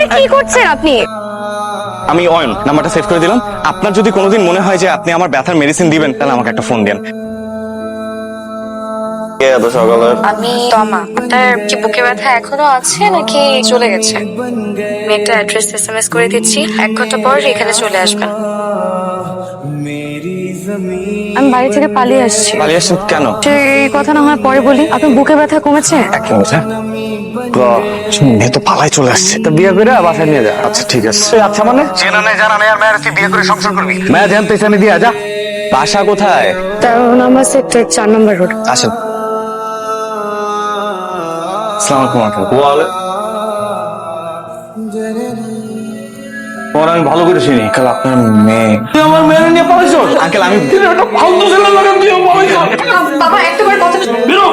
আরে কি করছেন আপনি? আমি অয়ন, নাম্বারটা সেভ করে দিলাম। আপনার যদি কোনোদিন মনে হয় যে আপনি আমার ব্যথার মেডিসিন দিবেন, তাহলে আমাকে একটা ফোন দেন। এত সকালে আমি তমা। আপনার কি বুকে ব্যথা এখনো আছে নাকি চলে গেছে? আমি একটা অ্যাড্রেস এসএমএস করে দিচ্ছি, 1 ঘন্টা পর এখানে চলে আসবেন। আমি বাড়ি থেকে পালিয়ে আসছি। পালিয়ে আসছেন কেন? এই কথা না হয় পরে বলি। আপনার বুকে ব্যথা কমেছে? এক মিনিট, হ্যাঁ। মেয়ে তো পালায় চলে আসছে। তা বিয়ে করে বাসায় নিয়ে যা। আচ্ছা ঠিক আছে। আচ্ছা মানে চেনা নেই জানা নেই আর মেয়ের তুই বিয়ে করে সংসার করবি? মেয়ে জানতে চানি দিয়া যা। বাসা কোথায়? 13 নম্বর সেক্টর 4 নম্বর রোড। আসেন। আসসালামু আলাইকুম। তোমার আমি ভালো করে চিনি। কাল আপনার মেয়ে। তুই আমার মেয়ে নিয়ে পালাইছ? আঙ্কেল আমি একটা ফালতু ছেলে লাগে তুই পালাইছ? বাবা একটাবার কথা বেরো।